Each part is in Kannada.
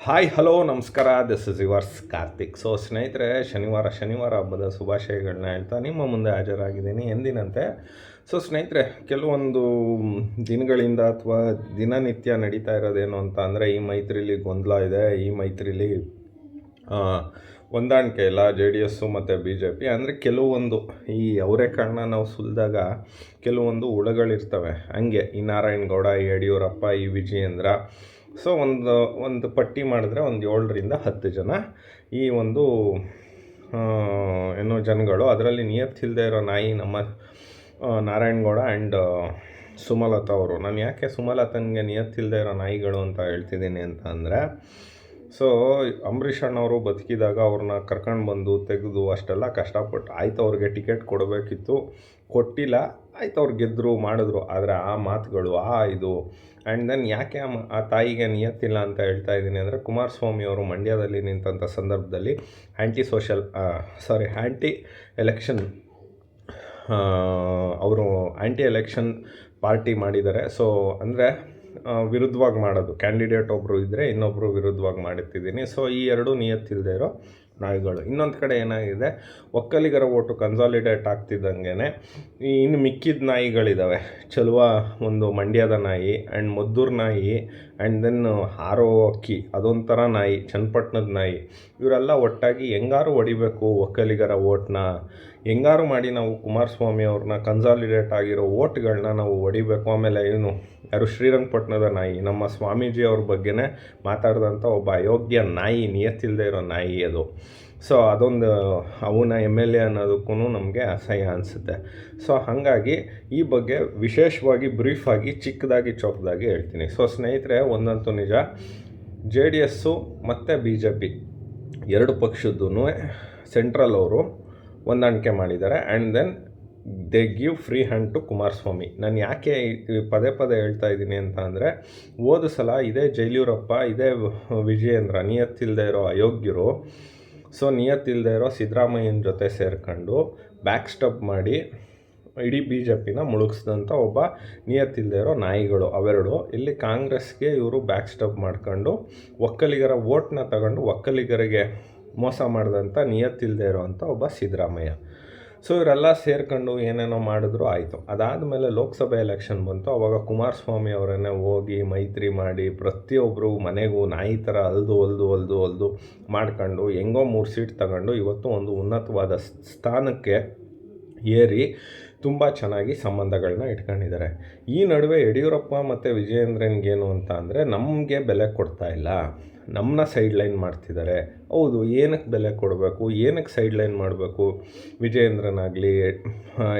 ಹಾಯ್ ಹಲೋ ನಮಸ್ಕಾರ, this is yours Karthik. So ಸ್ನೇಹಿತರೆ, ಶನಿವಾರ ಹಬ್ಬದ ಶುಭಾಶಯಗಳನ್ನ ಹೇಳ್ತಾ ನಿಮ್ಮ ಮುಂದೆ ಹಾಜರಾಗಿದ್ದೀನಿ ಎಂದಿನಂತೆ. ಸೊ ಸ್ನೇಹಿತರೆ, ಕೆಲವೊಂದು ದಿನಗಳಿಂದ ಅಥವಾ ದಿನನಿತ್ಯ ನಡೀತಾ ಇರೋದೇನು ಅಂತ ಅಂದರೆ, ಈ ಮೈತ್ರಿಲಿ ಗೊಂದಲ ಇದೆ, ಈ ಮೈತ್ರಿಲಿ ಹೊಂದಾಣಿಕೆ ಇಲ್ಲ ಜೆ ಡಿ ಎಸ್ಸು ಮತ್ತು ಬಿ ಜೆ ಪಿ. ಅಂದರೆ ಕೆಲವೊಂದು ಈ ಅವರೇಕಾಳನ್ನ ನಾವು ಸುಲಿದಾಗ ಕೆಲವೊಂದು ಹುಳುಗಳಿರ್ತವೆ. ಹಂಗೆ ಈ ನಾರಾಯಣಗೌಡ, ಈ ಯಡಿಯೂರಪ್ಪ, ಈ ವಿಜಯೇಂದ್ರ. ಸೊ ಒಂದು ಪಟ್ಟಿ ಮಾಡಿದ್ರೆ ಒಂದು 7ರಿಂದ 10 ಜನ ಈ ಒಂದು ಜನಗಳು. ಅದರಲ್ಲಿ ನಿಯತ್ತಿಲ್ಲದೆ ಇರೋ ನಾಯಿ ನಮ್ಮ ನಾರಾಯಣಗೌಡ ಆ್ಯಂಡ್ ಸುಮಲತಾ ಅವರು. ನಾನು ಯಾಕೆ ಸುಮಲತನಿಗೆ ನಿಯತ್ತಿಲ್ಲದೆ ಇರೋ ನಾಯಿಗಳು ಅಂತ ಹೇಳ್ತಿದ್ದೀನಿ ಅಂತ ಅಂದರೆ, ಸೊ ಅಂಬರೀಷ್ ಅಣ್ಣವರು ಬದುಕಿದಾಗ ಅವ್ರನ್ನ ಕರ್ಕೊಂಡು ಬಂದು ತೆಗೆದು ಅಷ್ಟೆಲ್ಲ ಕಷ್ಟಪಟ್ಟು ಆಯ್ತು, ಅವ್ರಿಗೆ ಟಿಕೆಟ್ ಕೊಡಬೇಕಿತ್ತು, ಕೊಟ್ಟಿಲ್ಲ, ಆಯ್ತು ಅವ್ರು ಗೆದ್ದರು ಮಾಡಿದ್ರು. ಆದರೆ ಆ ಮಾತುಗಳು ಇದು ಆ್ಯಂಡ್ ದೆನ್ ಯಾಕೆ ಆ ತಾಯಿಗೆ ನಿಯತ್ತಿಲ್ಲ ಅಂತ ಹೇಳ್ತಾ ಇದ್ದೀನಿ ಅಂದರೆ, ಕುಮಾರಸ್ವಾಮಿ ಅವರು ಮಂಡ್ಯದಲ್ಲಿ ನಿಂತಹ ಸಂದರ್ಭದಲ್ಲಿ ಆ್ಯಂಟಿ ಎಲೆಕ್ಷನ್ ಪಾರ್ಟಿ ಮಾಡಿದ್ದಾರೆ. ಸೊ ಅಂದರೆ ವಿರುದ್ಧವಾಗಿ ಮಾಡೋದು, ಕ್ಯಾಂಡಿಡೇಟ್ ಒಬ್ಬರು ಇದ್ದರೆ ಇನ್ನೊಬ್ಬರು ವಿರುದ್ಧವಾಗಿ ಮಾಡುತ್ತಿದ್ದೀನಿ. ಸೊ ಈ ಎರಡೂ ನಿಯತ್ತಿಲ್ಲದೆ ಇರೋ ನಾಯಿಗಳು. ಇನ್ನೊಂದು ಕಡೆ ಏನಾಗಿದೆ, ಒಕ್ಕಲಿಗರ ಓಟು ಕನ್ಸಾಲಿಡೇಟ್ ಆಗ್ತಿದ್ದಂಗೆ ಇನ್ನು ಮಿಕ್ಕಿದ ನಾಯಿಗಳಿದ್ದಾವೆ. ಚಲುವ ಒಂದು ಮಂಡ್ಯದ ನಾಯಿ ಆ್ಯಂಡ್ ಮದ್ದೂರು ನಾಯಿ ಆ್ಯಂಡ್ ದೆನ್ ಹಾರೋ ಅಕ್ಕಿ, ಅದೊಂಥರ ನಾಯಿ, ಚನ್ನಪಟ್ಟಣದ ನಾಯಿ. ಇವರೆಲ್ಲ ಒಟ್ಟಾಗಿ ಹೆಂಗಾರು ಹೊಡಿಬೇಕು ಒಕ್ಕಲಿಗರ ಓಟ್ನ, ಹೆಂಗಾರು ಮಾಡಿ ನಾವು ಕುಮಾರಸ್ವಾಮಿ ಅವ್ರನ್ನ ಕನ್ಸಾಲಿಡೇಟ್ ಆಗಿರೋ ಓಟ್ಗಳನ್ನ ನಾವು ಹೊಡಿಬೇಕು. ಆಮೇಲೆ ಯಾರು ಶ್ರೀರಂಗಪಟ್ಟಣದ ನಾಯಿ, ನಮ್ಮ ಸ್ವಾಮೀಜಿ ಅವ್ರ ಬಗ್ಗೆನೇ ಮಾತಾಡಿದಂಥ ಒಬ್ಬ ಅಯೋಗ್ಯ ನಾಯಿ, ನಿಯತ್ತಿಲ್ಲದೆ ಇರೋ ನಾಯಿ ಅದು. ಸೊ ಅದೊಂದು ಅವನ MLA ಅನ್ನೋದಕ್ಕೂ ನಮಗೆ ಅಸಹ್ಯ ಅನಿಸುತ್ತೆ. ಸೊ ಹಾಗಾಗಿ ಈ ಬಗ್ಗೆ ವಿಶೇಷವಾಗಿ ಬ್ರೀಫಾಗಿ ಚಿಕ್ಕದಾಗಿ ಚೊಕ್ಕದಾಗಿ ಹೇಳ್ತೀನಿ. ಸೊ ಸ್ನೇಹಿತರೆ, ಒಂದಂತೂ ನಿಜ, ಜೆ ಡಿ ಎಸ್ಸು ಮತ್ತು ಬಿ ಜೆ ಪಿ ಎರಡು ಪಕ್ಷದ್ದೂ ಸೆಂಟ್ರಲ್ ಅವರು ಹೊಂದಾಣಿಕೆ ಮಾಡಿದ್ದಾರೆ. And then they give free hand to Kumaraswamy. ನಾನು ಯಾಕೆ ಪದೇ ಹೇಳ್ತಾ ಇದ್ದೀನಿ ಅಂತ ಅಂದರೆ, ಹೋದ ಸಲ ಇದೇ ಯಡಿಯೂರಪ್ಪ, ಇದೇ ವಿಜಯೇಂದ್ರ ನಿಯತ್ತಿಲ್ಲದೆ ಇರೋ ಅಯೋಗ್ಯರು, ಸೊ ನಿಯತ್ತಿಲ್ಲದೆ ಇರೋ ಸಿದ್ದರಾಮಯ್ಯನ ಜೊತೆ ಸೇರ್ಕೊಂಡು ಬ್ಯಾಕ್ ಸ್ಟಬ್ ಮಾಡಿ ಇಡೀ ಬಿ ಜೆ ಪಿನ ಮುಳುಗಿಸಿದಂಥ ಒಬ್ಬ ನಿಯತ್ತಿಲ್ಲದೆ ಇರೋ ನಾಯಿಗಳು ಅವೆರಡು. ಇಲ್ಲಿ ಕಾಂಗ್ರೆಸ್ಗೆ ಇವರು ಬ್ಯಾಕ್ ಸ್ಟಬ್ ಮಾಡ್ಕೊಂಡು ಒಕ್ಕಲಿಗರ ವೋಟ್ನ ತಗೊಂಡು ಒಕ್ಕಲಿಗರಿಗೆ ಮೋಸ ಮಾಡಿದಂಥ ನಿಯತ್ತಿಲ್ಲದೆ ಇರೋವಂಥ ಒಬ್ಬ ಸಿದ್ದರಾಮಯ್ಯ. ಸೊ ಇವರೆಲ್ಲ ಸೇರ್ಕೊಂಡು ಏನೇನೋ ಮಾಡಿದ್ರು, ಆಯಿತು. ಅದಾದಮೇಲೆ ಲೋಕಸಭೆ ಎಲೆಕ್ಷನ್ ಬಂತು. ಅವಾಗ ಕುಮಾರಸ್ವಾಮಿ ಅವರನ್ನೇ ಹೋಗಿ ಮೈತ್ರಿ ಮಾಡಿ ಪ್ರತಿಯೊಬ್ಬರು ಮನೆಗೂ ನಾಯಿ ಥರ ಹೊಲ್ದು ಮಾಡ್ಕೊಂಡು ಹೆಂಗೋ 3 ಸೀಟ್ ತಗೊಂಡು ಇವತ್ತು ಒಂದು ಉನ್ನತವಾದ ಸ್ಥಾನಕ್ಕೆ ಏರಿ ತುಂಬ ಚೆನ್ನಾಗಿ ಸಂಬಂಧಗಳನ್ನ ಇಟ್ಕೊಂಡಿದ್ದಾರೆ. ಈ ನಡುವೆ ಯಡಿಯೂರಪ್ಪ ಮತ್ತು ವಿಜಯೇಂದ್ರನಿಗೇನು ಅಂತ ಅಂದರೆ, ನಮಗೆ ಬೆಲೆ ಕೊಡ್ತಾ ಇಲ್ಲ, ನಮ್ಮನ್ನ ಸೈಡ್ಲೈನ್ ಮಾಡ್ತಿದ್ದಾರೆ. ಹೌದು, ಏನಕ್ಕೆ ಬೆಲೆ ಕೊಡಬೇಕು, ಏನಕ್ಕೆ ಸೈಡ್ಲೈನ್ ಮಾಡಬೇಕು ವಿಜಯೇಂದ್ರನಾಗಲಿ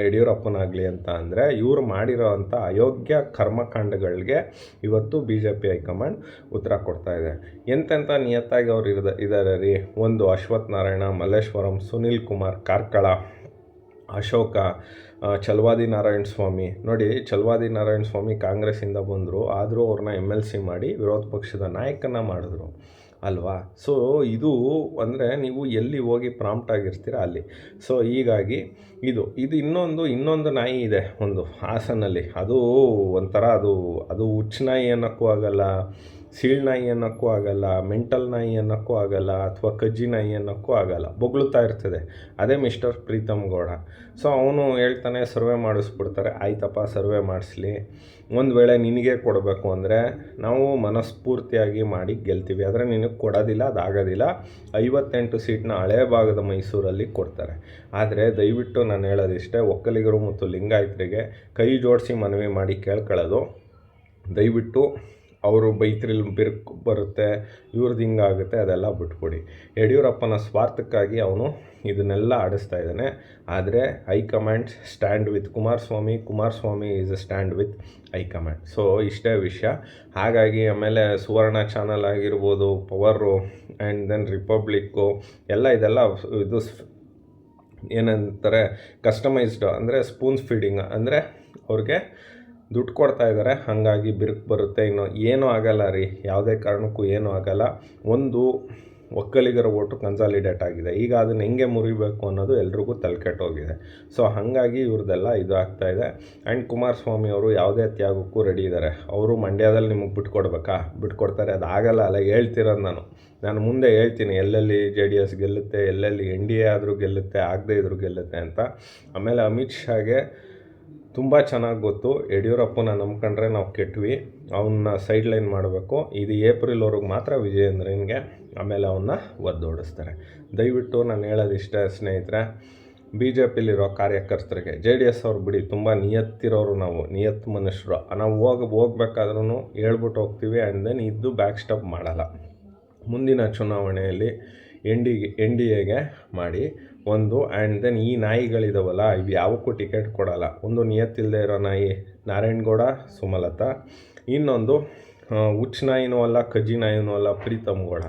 ಯಡಿಯೂರಪ್ಪನಾಗಲಿ ಅಂತ ಅಂದರೆ, ಇವರು ಮಾಡಿರೋ ಅಂಥ ಅಯೋಗ್ಯ ಕರ್ಮಕಾಂಡಗಳಿಗೆ ಇವತ್ತು ಬಿ ಜೆ ಪಿ ಹೈಕಮಾಂಡ್ ಉತ್ತರ ಕೊಡ್ತಾ ಇದೆ. ಎಂತೆಂಥ ನಿಯತ್ತಾಗಿ ಅವ್ರು ಇದ್ದಾರೆ ರೀ. ಒಂದು ಅಶ್ವಥ್ ನಾರಾಯಣ, ಮಲ್ಲೇಶ್ವರಂ, ಸುನಿಲ್ ಕುಮಾರ್ ಕಾರ್ಕಳ, ಅಶೋಕ, ಚಲವಾದಿ ನಾರಾಯಣ ಸ್ವಾಮಿ. ನೋಡಿ, ಚಲವಾದಿ ನಾರಾಯಣ ಸ್ವಾಮಿ ಕಾಂಗ್ರೆಸ್ಸಿಂದ ಬಂದರು, ಆದರೂ ಅವ್ರನ್ನ MLC ಮಾಡಿ ವಿರೋಧ ಪಕ್ಷದ ನಾಯಕನ ಮಾಡಿದ್ರು ಅಲ್ವಾ. ಸೊ ಇದು ಅಂದರೆ ನೀವು ಎಲ್ಲಿ ಹೋಗಿ ಪ್ರಾಂಪ್ಟ್ ಆಗಿರ್ತೀರ ಅಲ್ಲಿ. ಸೊ ಹೀಗಾಗಿ ಇದು ಇನ್ನೊಂದು ನಾಯಿ ಇದೆ ಒಂದು ಹಾಸನಲ್ಲಿ. ಅದು ಒಂಥರ ಅದು ಹುಚ್ಚು ನಾಯಿ ಅನ್ನೋಕ್ಕೂ ಆಗಲ್ಲ, ಸೀಳ್ ನಾಯಿ ಅನ್ನೋಕ್ಕೂ ಆಗಲ್ಲ, ಮೆಂಟಲ್ ನಾಯಿ ಅನ್ನೋಕ್ಕೂ ಆಗಲ್ಲ, ಅಥವಾ ಕಜ್ಜಿ ನಾಯಿ ಅನ್ನೋಕ್ಕೂ ಆಗಲ್ಲ, ಬೊಗಳುತ್ತಾ ಇರ್ತದೆ. ಅದೇ ಮಿಸ್ಟರ್ ಪ್ರೀತಮ್ ಗೌಡ. ಸೊ ಅವನು ಹೇಳ್ತಾನೆ, ಸರ್ವೆ ಮಾಡಿಸ್ಬಿಡ್ತಾರೆ. ಆಯ್ತಪ್ಪ, ಸರ್ವೆ ಮಾಡಿಸ್ಲಿ. ಒಂದು ವೇಳೆ ನಿನಗೆ ಕೊಡಬೇಕು ಅಂದರೆ ನಾವು ಮನಸ್ಫೂರ್ತಿಯಾಗಿ ಮಾಡಿ ಗೆಲ್ತೀವಿ, ಆದರೆ ನಿನಗೆ ಕೊಡೋದಿಲ್ಲ, ಅದಾಗೋದಿಲ್ಲ. 58 ಸೀಟ್ನ ಹಳೇ ಭಾಗದ ಮೈಸೂರಲ್ಲಿ ಕೊಡ್ತಾರೆ. ಆದರೆ ದಯವಿಟ್ಟು ನಾನು ಹೇಳೋದಿಷ್ಟೇ, ಒಕ್ಕಲಿಗರು ಮತ್ತು ಲಿಂಗಾಯತರಿಗೆ ಕೈ ಜೋಡಿಸಿ ಮನವಿ ಮಾಡಿ ಕೇಳ್ಕೊಳ್ಳೋದು, ದಯವಿಟ್ಟು ಅವರು ಬೈತ್ರಿಲ್ ಬಿರುಕು ಬರುತ್ತೆ, ಇವ್ರದ್ದು ಹಿಂಗಾಗುತ್ತೆ, ಅದೆಲ್ಲ ಬಿಟ್ಬಿಡಿ. ಯಡಿಯೂರಪ್ಪನ ಸ್ವಾರ್ಥಕ್ಕಾಗಿ ಅವನು ಇದನ್ನೆಲ್ಲ ಆಡಿಸ್ತಾ ಇದ್ದಾನೆ. ಆದರೆ high command stand with Kumaraswamy is a stand with high command. So ಇಷ್ಟೇ ವಿಷಯ. ಹಾಗಾಗಿ ಆಮೇಲೆ ಸುವರ್ಣ ಚಾನಲ್ ಆಗಿರ್ಬೋದು, ಪವರು ಆ್ಯಂಡ್ ದೆನ್ ರಿಪಬ್ಲಿಕ್ಕು ಇದೆಲ್ಲ ಇದು ಏನಂತಾರೆ, ಕಸ್ಟಮೈಸ್ಡ್ ಅಂದರೆ ಸ್ಪೂನ್ಸ್ ಫೀಡಿಂಗ್, ಅಂದರೆ ಅವ್ರಿಗೆ ದುಡ್ಡು ಕೊಡ್ತಾ ಇದ್ದಾರೆ, ಹಾಗಾಗಿ ಬಿರುಕು ಬರುತ್ತೆ. ಇನ್ನೂ ಏನೂ ಆಗಲ್ಲ ರೀ, ಯಾವುದೇ ಕಾರಣಕ್ಕೂ ಏನೂ ಆಗಲ್ಲ. ಒಂದು ಒಕ್ಕಲಿಗರ ಓಟು ಕನ್ಸಾಲಿಡೇಟ್ ಆಗಿದೆ. ಈಗ ಅದನ್ನು ಹೆಂಗೆ ಮುರಿಬೇಕು ಅನ್ನೋದು ಎಲ್ರಿಗೂ ತಲೆಕೆಟ್ಟೋಗಿದೆ. ಸೊ ಹಾಗಾಗಿ ಇವ್ರದ್ದೆಲ್ಲ ಇದು ಆಗ್ತಾಯಿದೆ. ಆ್ಯಂಡ್ ಕುಮಾರಸ್ವಾಮಿ ಅವರು ಯಾವುದೇ ತ್ಯಾಗಕ್ಕೂ ರೆಡಿ ಇದ್ದಾರೆ. ಅವರು ಮಂಡ್ಯದಲ್ಲಿ ನಿಮಗೆ ಬಿಟ್ಕೊಡ್ಬೇಕಾ? ಬಿಟ್ಕೊಡ್ತಾರೆ. ಅದು ಆಗಲ್ಲ. ಅಲ್ಲ ಹೇಳ್ತಿರೋದು ನಾನು ಮುಂದೆ ಹೇಳ್ತೀನಿ ಎಲ್ಲೆಲ್ಲಿ JDS ಗೆಲ್ಲುತ್ತೆ, ಎಲ್ಲೆಲ್ಲಿ NDA ಆದರೂ ಗೆಲ್ಲುತ್ತೆ, ಆಗದೇ ಇದ್ರೂ ಗೆಲ್ಲುತ್ತೆ ಅಂತ. ಆಮೇಲೆ ಅಮಿತ್ ಶಾಗೆ ತುಂಬ ಚೆನ್ನಾಗಿ ಗೊತ್ತು, ಯಡಿಯೂರಪ್ಪನ ನಂಬ್ಕೊಂಡ್ರೆ ನಾವು ಕೆಟ್ವಿ, ಅವನ್ನ ಸೈಡ್ಲೈನ್ ಮಾಡಬೇಕು. ಇದು ಏಪ್ರಿಲ್ವರೆಗೆ ಮಾತ್ರ ವಿಜಯೇಂದ್ರನಿಗೆ, ಆಮೇಲೆ ಅವನ್ನ ಒದ್ದೋಡಿಸ್ತಾರೆ. ದಯವಿಟ್ಟು ನಾನು ಹೇಳೋದಿಷ್ಟೇ ಸ್ನೇಹಿತರೆ, BJPಲಿರೋ ಕಾರ್ಯಕರ್ತರಿಗೆ, JDS ಅವ್ರು ಬಿಡಿ, ತುಂಬ ನಿಯತ್ತಿರೋರು, ನಾವು ನಿಯತ್ ಮನುಷ್ಯರು, ನಾವು ಹೋಗ್ಬೇಕಾದ್ರೂ ಹೇಳ್ಬಿಟ್ಟು ಹೋಗ್ತೀವಿ. ಆ್ಯಂಡ್ ದೆನ್ ಇದ್ದು ಬ್ಯಾಕ್ ಸ್ಟೆಪ್ ಮಾಡಲ್ಲ. ಮುಂದಿನ ಚುನಾವಣೆಯಲ್ಲಿ NDAಗೆ ಮಾಡಿ ಒಂದು. ಆ್ಯಂಡ್ ದೆನ್ ಈ ನಾಯಿಗಳಿದಾವಲ್ಲ, ಇವು ಯಾವಕ್ಕೂ ಟಿಕೆಟ್ ಕೊಡಲ್ಲ. ಒಂದು ನಿಯತ್ತಿಲ್ಲದೆ ಇರೋ ನಾಯಿ ನಾರಾಯಣಗೌಡ, ಸುಮಲತಾ. ಇನ್ನೊಂದು ಹುಚ್ಚ ನಾಯಿನೂ ಅಲ್ಲ, ಕಜ್ಜಿ ನಾಯಿನೂ ಅಲ್ಲ, ಪ್ರೀತಮ್ ಗೌಡ.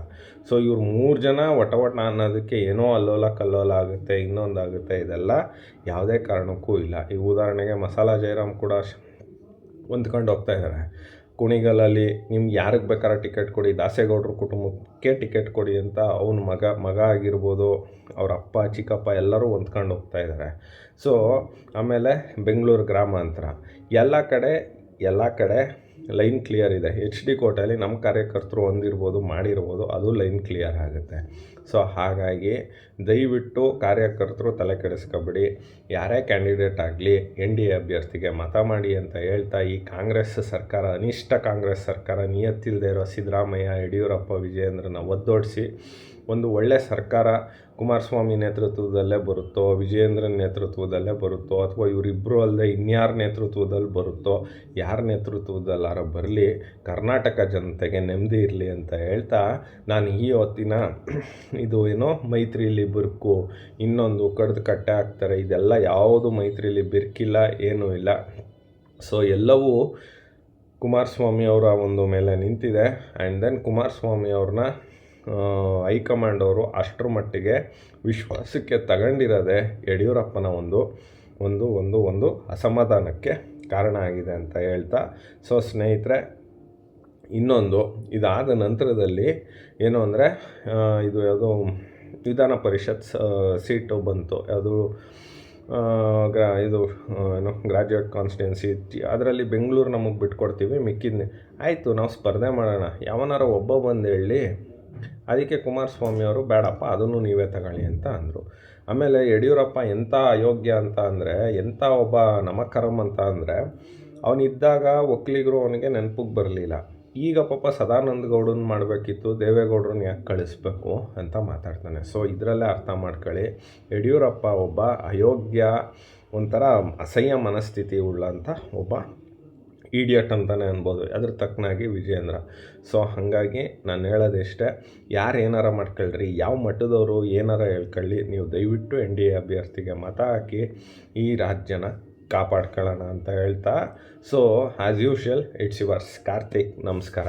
ಸೊ ಇವ್ರು 3 ಜನ ಒಟ ಅನ್ನೋದಕ್ಕೆ ಏನೋ ಅಲ್ಲೋಲ ಕಲ್ಲೋಲ ಆಗುತ್ತೆ, ಇನ್ನೊಂದಾಗುತ್ತೆ. ಇದೆಲ್ಲ ಯಾವುದೇ ಕಾರಣಕ್ಕೂ ಇಲ್ಲ. ಈ ಉದಾಹರಣೆಗೆ ಮಸಾಲ ಜಯರಾಮ್ ಕೂಡ ಹೊಂದ್ಕೊಂಡು ಹೋಗ್ತಾ ಇದ್ದಾರೆ. ಕುಣಿಗಲಲ್ಲಿ ನಿಮ್ಗೆ ಯಾರಿಗೆ ಬೇಕಾದ್ರೆ ಟಿಕೆಟ್ ಕೊಡಿ, ದಾಸೇಗೌಡರ ಕುಟುಂಬಕ್ಕೆ ಟಿಕೆಟ್ ಕೊಡಿ ಅಂತ ಅವನ ಮಗ ಆಗಿರ್ಬೋದು, ಅವ್ರ ಅಪ್ಪ, ಚಿಕ್ಕಪ್ಪ ಎಲ್ಲರೂ ಹೊಂದ್ಕೊಂಡು ಹೋಗ್ತಾ ಇದ್ದಾರೆ. ಸೊ ಆಮೇಲೆ ಬೆಂಗಳೂರು ಗ್ರಾಮಾಂತರ ಎಲ್ಲ ಕಡೆ ಲೈನ್ ಕ್ಲಿಯರ್ ಇದೆ. HD ಕೋಟೆಯಲ್ಲಿ ನಮ್ಮ ಕಾರ್ಯಕರ್ತರು ಹೊಂದಿರ್ಬೋದು, ಮಾಡಿರ್ಬೋದು, ಅದು ಲೈನ್ ಕ್ಲಿಯರ್ ಆಗುತ್ತೆ. ಸೊ ಹಾಗಾಗಿ ದಯವಿಟ್ಟು ಕಾರ್ಯಕರ್ತರು ತಲೆ ಕೆಡಿಸ್ಕೊಬಿಡಿ. ಯಾರೇ ಕ್ಯಾಂಡಿಡೇಟ್ ಆಗಲಿ NDA ಅಭ್ಯರ್ಥಿಗೆ ಮತ ಮಾಡಿ ಅಂತ ಹೇಳ್ತಾ, ಈ ಕಾಂಗ್ರೆಸ್ ಸರ್ಕಾರ, ಅನಿಷ್ಟ ಕಾಂಗ್ರೆಸ್ ಸರ್ಕಾರ, ನಿಯತ್ತಿಲ್ಲದೆ ಇರೋ ಸಿದ್ದರಾಮಯ್ಯ, ಯಡಿಯೂರಪ್ಪ, ವಿಜಯೇಂದ್ರನ ಒದ್ದೋಡಿಸಿ ಒಂದು ಒಳ್ಳೆಯ ಸರ್ಕಾರ ಕುಮಾರಸ್ವಾಮಿ ನೇತೃತ್ವದಲ್ಲೇ ಬರುತ್ತೋ, ವಿಜಯೇಂದ್ರನ ನೇತೃತ್ವದಲ್ಲೇ ಬರುತ್ತೋ, ಅಥವಾ ಇವರಿಬ್ಬರು ಅಲ್ಲದೆ ಇನ್ಯಾರ ನೇತೃತ್ವದಲ್ಲಿ ಬರುತ್ತೋ, ಯಾರ ನೇತೃತ್ವದಲ್ಲಾರ ಬರಲಿ, ಕರ್ನಾಟಕ ಜನತೆಗೆ ನೆಮ್ಮದಿ ಇರಲಿ ಅಂತ ಹೇಳ್ತಾ, ನಾನು ಈ ಹೊತ್ತಿನ ಇದು ಏನೋ ಮೈತ್ರಿಲಿ ಬಿರುಕು, ಇನ್ನೊಂದು ಕಡ್ದು ಕಟ್ಟೆ ಹಾಕ್ತಾರೆ, ಇದೆಲ್ಲ ಯಾವುದು ಮೈತ್ರಿಲಿ ಬಿರುಕಿಲ್ಲ, ಏನೂ ಇಲ್ಲ. ಸೊ ಎಲ್ಲವೂ ಕುಮಾರಸ್ವಾಮಿ ಅವರ ಒಂದು ಮೇಲೆ ನಿಂತಿದೆ. ಆ್ಯಂಡ್ ದೆನ್ ಕುಮಾರಸ್ವಾಮಿ ಅವ್ರನ್ನ ಹೈಕಮಾಂಡ್ ಅವರು ಅಷ್ಟರ ಮಟ್ಟಿಗೆ ವಿಶ್ವಾಸಕ್ಕೆ ತಗೊಂಡಿರೋದೆ ಯಡಿಯೂರಪ್ಪನ ಒಂದು ಅಸಮಾಧಾನಕ್ಕೆ ಕಾರಣ ಆಗಿದೆ ಅಂತ ಹೇಳ್ತಾ. ಸೊ ಸ್ನೇಹಿತರೆ, ಇನ್ನೊಂದು ಇದಾದ ನಂತರದಲ್ಲಿ ಏನು ಅಂದರೆ, ಇದು ಯಾವುದೋ ವಿಧಾನ ಪರಿಷತ್ ಸೀಟು ಬಂತು, ಯಾವುದು ಗ್ರಾಜ್ಯುಯೇಟ್ ಕಾನ್ಸ್ಟಿಟ್ಯೂನ್ಸಿ. ಅದರಲ್ಲಿ ಬೆಂಗಳೂರು ನಮಗೆ ಬಿಟ್ಕೊಡ್ತೀವಿ, ಮಿಕ್ಕಿದ್ನೆ ಆಯಿತು, ನಾವು ಸ್ಪರ್ಧೆ ಮಾಡೋಣ, ಯಾವನಾರ ಒಬ್ಬ ಬಂದು ಹೇಳಿ. ಅದಕ್ಕೆ ಕುಮಾರಸ್ವಾಮಿ ಅವರು ಬೇಡಪ್ಪ, ಅದನ್ನು ನೀವೇ ತಗೊಳ್ಳಿ ಅಂತ ಅಂದರು. ಆಮೇಲೆ ಯಡಿಯೂರಪ್ಪ ಎಂಥ ಅಯೋಗ್ಯ ಅಂತ ಅಂದರೆ, ಎಂಥ ಒಬ್ಬ ನಮಕರಂ ಅಂತ ಅಂದರೆ, ಅವನಿದ್ದಾಗ ಒಕ್ಕಲಿಗರು ಅವನಿಗೆ ನೆನಪಿಗೆ ಬರಲಿಲ್ಲ. ಈಗ ಪಾಪ ಸದಾನಂದ ಗೌಡನ ಮಾಡಬೇಕಿತ್ತು, ದೇವೇಗೌಡರನ್ನ ಯಾಕೆ ಕಳಿಸ್ಬೇಕು ಅಂತ ಮಾತಾಡ್ತಾನೆ. ಸೊ ಇದರಲ್ಲೇ ಅರ್ಥ ಮಾಡ್ಕೊಳ್ಳಿ, ಯಡಿಯೂರಪ್ಪ ಒಬ್ಬ ಅಯೋಗ್ಯ, ಒಂಥರ ಅಸಹ್ಯ ಮನಸ್ಥಿತಿ ಉಳ್ಳಂಥ ಒಬ್ಬ ಈಡಿಯಟ್ ಅಂತಲೇ ಅನ್ಬೋದು. ಅದ್ರ ತಕ್ಕನಾಗಿ ವಿಜಯೇಂದ್ರ. ಸೊ ಹಾಗಾಗಿ ನಾನು ಹೇಳೋದಿಷ್ಟೇ, ಯಾರು ಏನಾರ ಮಾಡ್ಕೊಳ್ರಿ, ಯಾವ ಮಟ್ಟದವರು ಏನಾರ ಹೇಳ್ಕೊಳ್ಳಿ, ನೀವು ದಯವಿಟ್ಟು NDA ಅಭ್ಯರ್ಥಿಗೆ ಮತ ಹಾಕಿ ಈ ರಾಜ್ಯನ ಕಾಪಾಡ್ಕೊಳ್ಳೋಣ ಅಂತ ಹೇಳ್ತಾ. So as usual, it's yours Karthik. ನಮಸ್ಕಾರ.